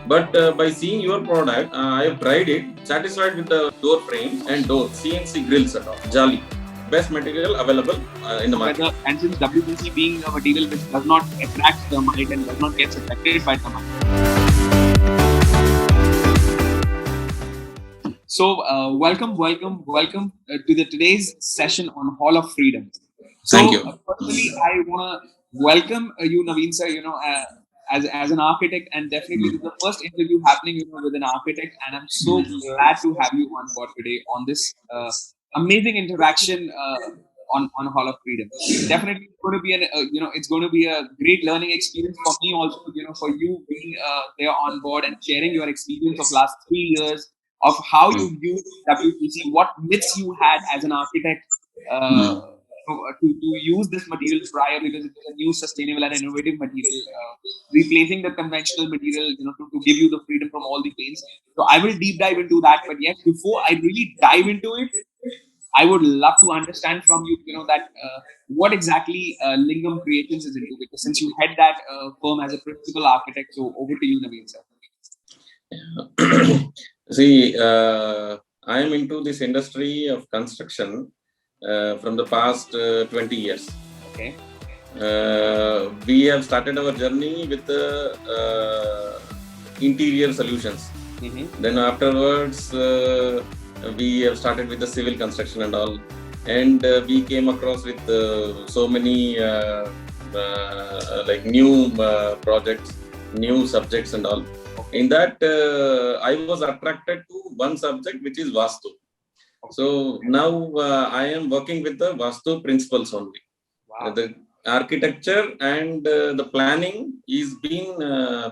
But by seeing your product, I have tried it, satisfied with the door frame and doors, CNC grills and all. Jolly. Best material available in the market. And since WPC being a material which does not attract termite and does not get affected by termite. So welcome to the today's session on Hall of Freedom. So, Thank you. Personally, I want to welcome you, Naveen sir. As an architect, and definitely this is the first interview happening, with an architect, and I'm so glad to have you on board today on this amazing interaction on Hall of Freedom. Definitely, it's going to be it's going to be a great learning experience for me also. For you being there on board and sharing your experience of last 3 years of how you use WPC, what myths you had as an architect. To use this material prior, because it is a new sustainable and innovative material, replacing the conventional material, to give you the freedom from all the pains. So I will deep dive into that. But yes, before I really dive into it, I would love to understand from you, that what exactly Lingam Creations is into, because since you head that firm as a principal architect. So over to you, Naveen sir. See, I am into this industry of construction from the past 20 years. Okay. We have started our journey with interior solutions. Then afterwards, we have started with the civil construction and all. And we came across with so many new projects, new subjects and all. In that, I was attracted to one subject, which is Vastu. So now I am working with the Vastu principles only. Wow. The architecture and the planning is being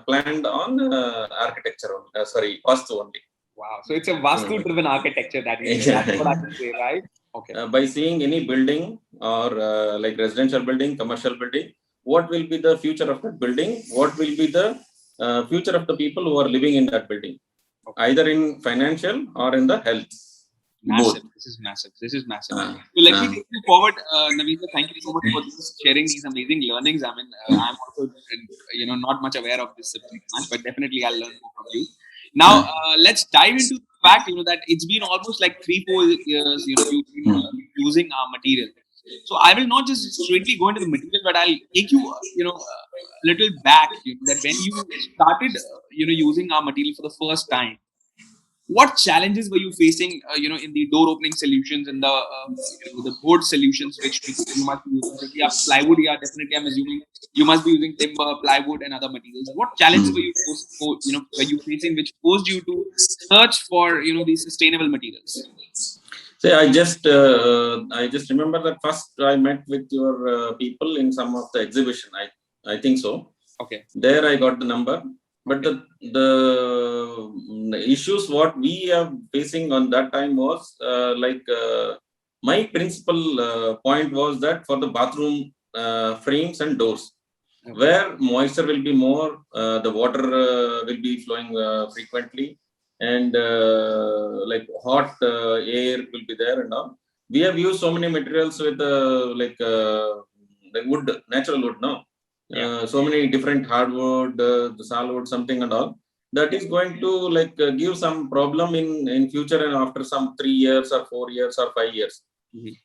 planned on architecture only. Vastu only. Wow. So it's a Vastu-driven architecture that is. That's what I can say, right? Okay. By seeing any building or like residential building, commercial building, what will be the future of that building? What will be the future of the people who are living in that building? Okay. Either in financial or in the health. Massive. Both. This is massive. So let me take you forward, Naveen. Thank you so much for sharing these amazing learnings. I mean, I'm also, not much aware of this subject, but definitely I'll learn more from you. Now, let's dive into the fact, that it's been almost like 3-4 years, you've been using our material. So I will not just straightly go into the material, but I'll take you, a little back, that when you started, using our material for the first time, what challenges were you facing, in the door opening solutions and the board solutions, which you must be using? So we have plywood here, definitely I'm assuming you must be using timber, plywood and other materials. What challenges were you facing, which forced you to search for, these sustainable materials? See, I just remember that first I met with your people in some of the exhibition. I think so. Okay. There I got the number. But the issues what we are facing on that time was my principal point was that for the bathroom frames and doors, where moisture will be more, the water will be flowing frequently, and like hot air will be there and all. We have used so many materials with wood, natural wood, no? So many different hardwood, the solid something and all. That is going to give some problem in future and after some 3 years or 4 years or 5 years.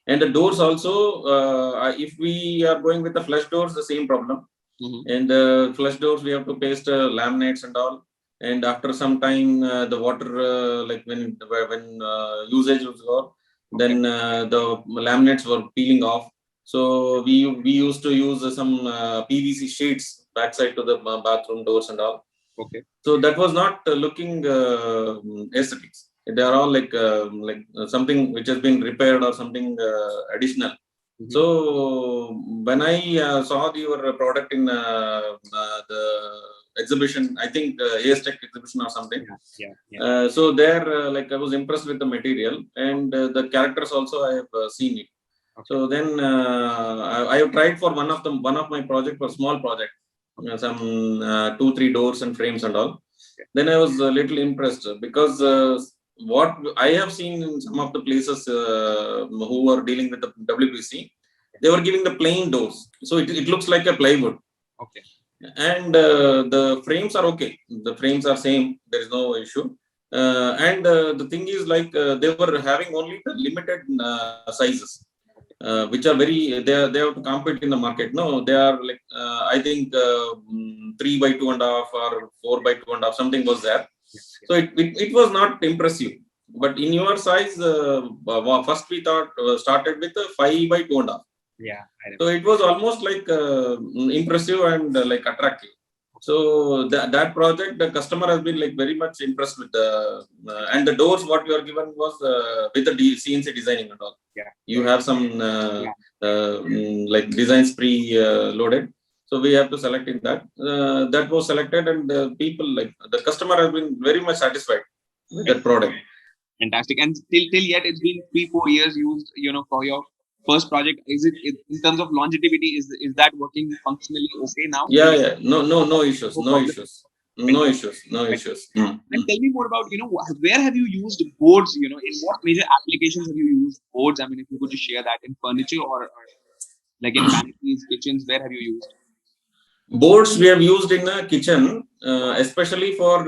And the doors also, if we are going with the flush doors, the same problem. And the flush doors, we have to paste laminates and all. And after some time, the water, when usage was over, then the laminates were peeling off. So we used to use some PVC sheets backside to the bathroom doors and all. Okay. So that was not looking aesthetics. They are all like something which has been repaired or something additional. So when I saw your product in the exhibition, I think Tech exhibition or something. So there, I was impressed with the material and the characters also I have seen it. Okay. So then I have tried for one of my project, for small project, some 2-3 doors and frames and all. Okay. Then I was a little impressed because what I have seen in some of the places who are dealing with the WPC, they were giving the plain doors, so it looks like a plywood. Okay. and the frames are okay. The frames are same. There is no issue. And the thing is like they were having only the limited sizes, which are very they have to compete in the market. No, they are like I think 3 by 2.5 or 4 by 2.5 something was there. So it was not impressive. But in your size, first we thought started with 5 by 2.5. Yeah, So it was almost like impressive and like attractive. So that project, the customer has been like very much impressed with the and the doors what you are given was with the CNC designing and all. yeah, You have some like designs pre-loaded. So we have to select in that. That was selected, and people like the customer has been very much satisfied with that product. fantastic. And till yet, it's been 3-4 years used, for your first project. Is it in terms of longevity? Is that working functionally okay now? Yeah. No issues. No No problem. issues. No issues. No issues. And tell me more about, where have you used boards? In what major applications have you used boards? I mean, if you could just share that in furniture or like in pantries, kitchens, where have you used? Boards we have used in a kitchen, especially for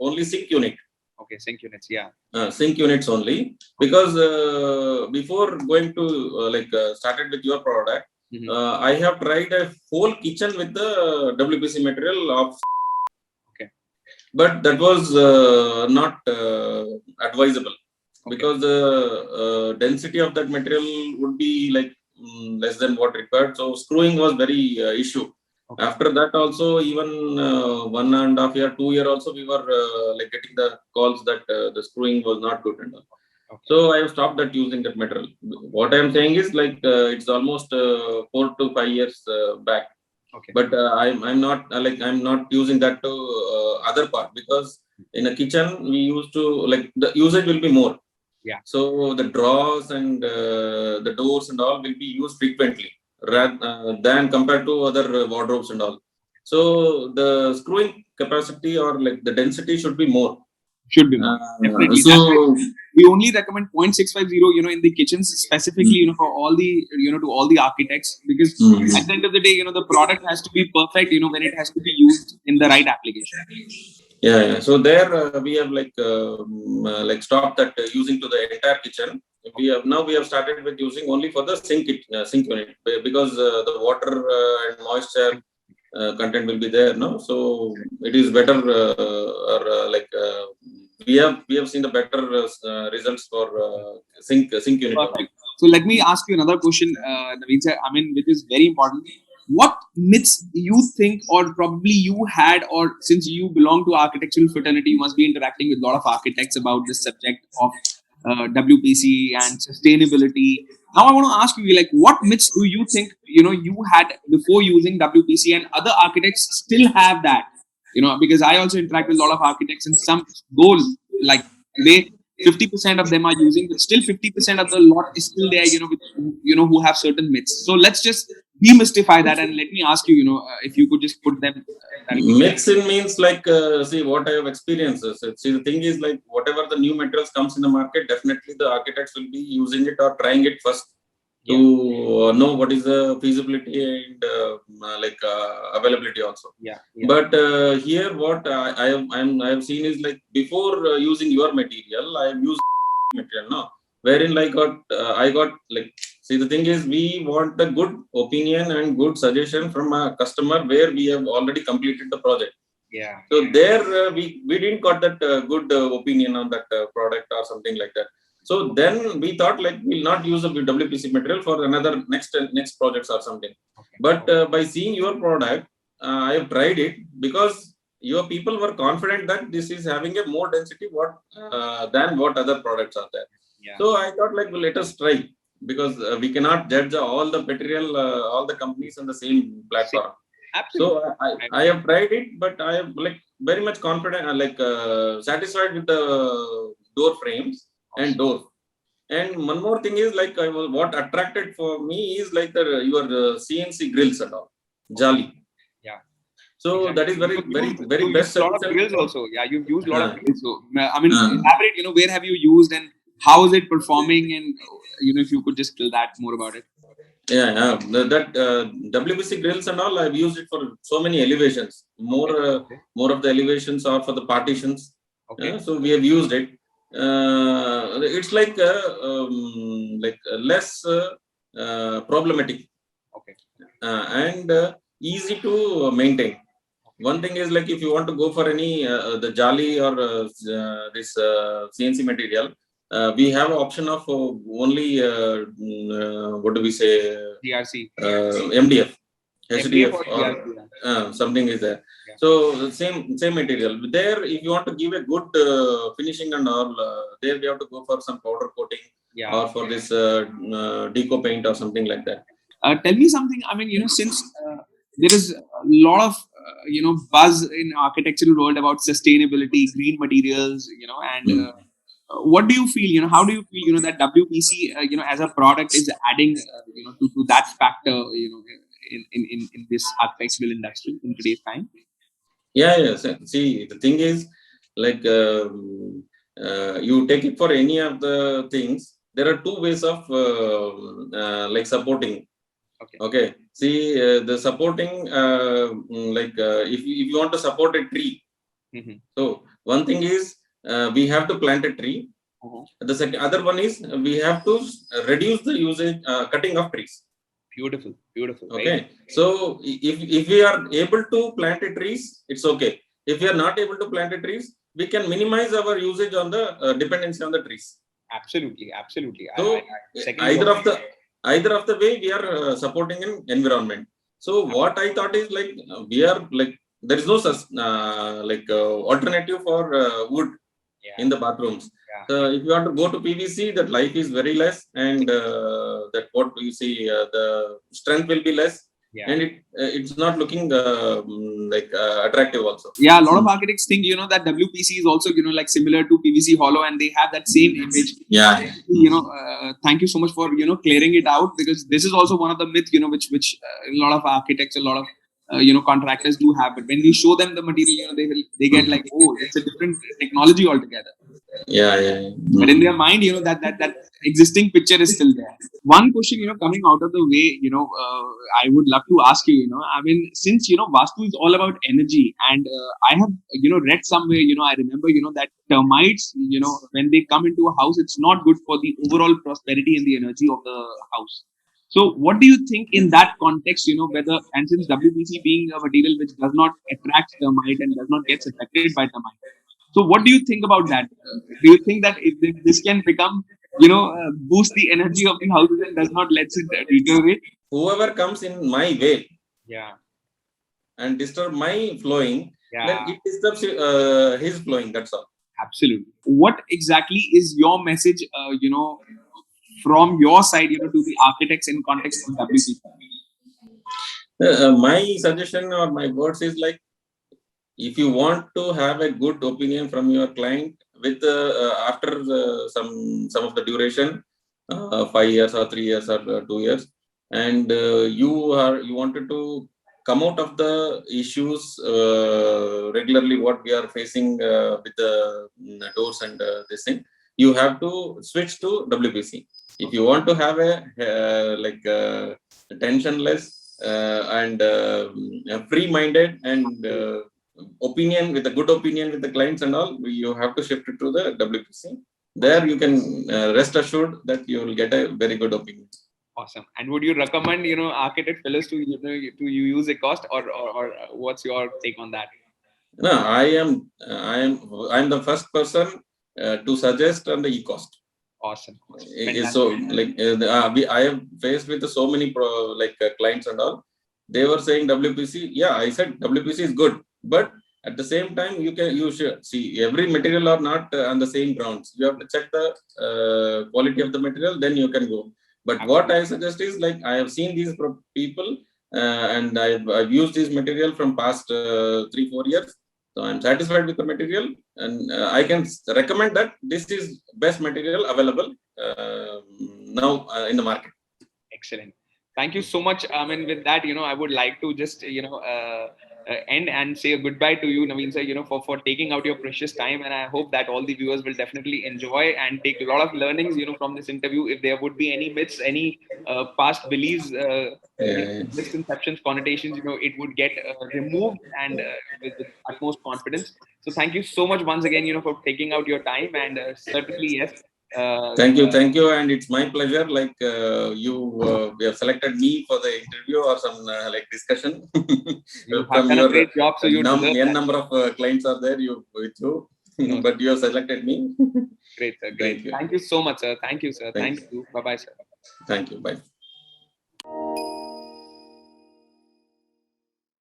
only sink unit. Okay, sink units, yeah. Sink units only, because before going to started with your product, I have tried a whole kitchen with the WPC material of. Okay. But that was not advisable, because the density of that material would be like less than what required. So screwing was very issue. Okay. After that also, even 1.5 year, 2 year also, we were like getting the calls that the screwing was not good and all. Okay. So I have stopped that using that material. What I am saying is like it's almost 4 to 5 years back. Okay. But I'm not I'm not using that to other part, because in a kitchen we used to like the usage will be more. Yeah. So the drawers and the doors and all will be used frequently rather than compared to other wardrobes and all. So the screwing capacity or like the density should be more. Should be more. Definitely. So we only recommend 0.650, in the kitchens specifically, for all the, to all the architects, because at the end of the day, the product has to be perfect, when it has to be used in the right application. Yeah. So there we have like stopped that using to the entire kitchen. We have started with using only for the sink unit, because the water and moisture content will be there. No, so it is better we have seen the better results for sink unit. Perfect. So let me ask you another question, Naveen sir. I mean, which is very important. What myths you think, or probably you had, or since you belong to architectural fraternity, you must be interacting with a lot of architects about this subject of WPC and sustainability. Now I want to ask you, like, what myths do you think you had before using WPC, and other architects still have that? Because I also interact with a lot of architects, and some go like they 50% of them are using, but still 50% of the lot is still there, who have certain myths. So let's just demystify that, and let me ask you, if you could just put them. Myths means like see what I have experienced. See, the thing is like whatever the new materials comes in the market, definitely the architects will be using it or trying it first to know what is the feasibility and availability also. Yeah. But here what I have seen is like before using your material, I have used material now, wherein I got like, see, the thing is we want a good opinion and good suggestion from a customer where we have already completed the project. Yeah. So there we didn't got that good opinion on that product or something like that. So then we thought like we'll not use a WPC material for another next projects or something. Okay. But by seeing your product, I have tried it, because your people were confident that this is having a more density than what other products are there. Yeah. So I thought like, well, let us try, because we cannot judge all the material, all the companies on the same platform. Absolutely. So I have tried it, but I am like very much confident, satisfied with the door frames and doors. And one more thing is like what attracted for me is like your CNC grills and all, Jali. Yeah. So exactly. That is very best. A lot of grills also. Yeah, you've used a lot of grills. So I mean, elaborate. Where have you used and how is it performing? And if you could just tell that more about it. Yeah. That WPC grills and all, I've used it for so many elevations. More of the elevations are for the partitions. Okay. So we have used it. It's like less problematic Okay. and easy to maintain. One thing is like if you want to go for any the jali or this CNC material, we have an option of only what do we say, DRC. MDF, MDF HDF or or DRC. something is there. Yeah. So the same material there. If you want to give a good finishing and all, there we have to go for some powder coating Yeah. or for this deco paint or something like that. Tell me something. I mean, since there is a lot of buzz in architectural world about sustainability, green materials, and Mm. what do you feel? How do you feel? That WPC, as a product is adding, to that factor, in this architectural industry in today's time. Yeah. See, the thing is, like you take it for any of the things. There are two ways of like supporting. Okay. Okay. See, the supporting if you want to support a tree, Mm-hmm. so one thing is we have to plant a tree. The second other one is we have to reduce the usage cutting of trees. Beautiful. Okay, Right? so if we are able to plant a trees, it's okay. If we are not able to plant a trees, we can minimize our usage on the dependency on the trees. Absolutely. So I second your. either of the way we are supporting an environment. So what I thought is like we are like there is no alternative for wood in the bathrooms. Yeah. So if you want to go to PVC, that life is very less, and that what you see, the strength will be less, Yeah. and it's not looking attractive also. Yeah, a lot of architects think that WPC is also like similar to PVC hollow, and they have that same image. Yeah. Thank you so much for clearing it out, because this is also one of the myth which a lot of architects, a lot of contractors do have. But when we show them the material, they get like, oh, it's a different technology altogether. Yeah. But in their mind, that existing picture is still there. One question, coming out of the way, I would love to ask you, I mean, since, Vastu is all about energy, and I have, read somewhere, I remember, that termites, when they come into a house, it's not good for the overall prosperity and the energy of the house. So what do you think in that context, whether, and since WPC being a material which does not attract termite and does not get affected by termite, so what do you think about that? Do you think that if this can become, boost the energy of the houses and does not let it deteriorate? Whoever comes in my way Yeah. and disturb my flowing, then Yeah. it disturbs his flowing. That's all. Absolutely. What exactly is your message, from your side, to the architects in context of WPC? My suggestion or my words is like, if you want to have a good opinion from your client with after some of the duration, 5 years or 3 years or 2 years, and you wanted to come out of the issues regularly what we are facing with the doors and this thing, you have to switch to WPC. If you want to have a tensionless and free minded and opinion with a good opinion with the clients and all, you have to shift it to the WPC. There you can rest assured that you will get a very good opinion. Awesome. And would you recommend, architect fellows to to use Ecoste, or what's your take on that? No, I am the first person to suggest on the Ecoste. Awesome. So like I have faced with so many clients and all. They were saying WPC. Yeah, I said WPC is good, but at the same time you should see every material are not on the same grounds. You have to check the quality of the material, then you can go. But what I suggest is like I have seen these people and I've used this material from past 3-4 years. So I'm satisfied with the material, and I can recommend that this is best material available now in the market. Excellent. Thank you so much. I mean, with that, I would like to just, end and say a goodbye to you, Naveen sir, for taking out your precious time. And I hope that all the viewers will definitely enjoy and take a lot of learnings, from this interview. If there would be any myths, any past beliefs, misconceptions, connotations, it would get removed, and with utmost confidence. So thank you so much once again, for taking out your time. And certainly, yes. Thank you, and it's my pleasure. Like you have selected me for the interview or some like discussion. You have From done a your great job, so you deserve n that. number of clients are there you with you, No, but you have selected me. great, sir. Thank Great. you. Thank you so much, sir. Thank you, sir. Thank Thank you. you. Bye bye, sir. Thank you. Bye.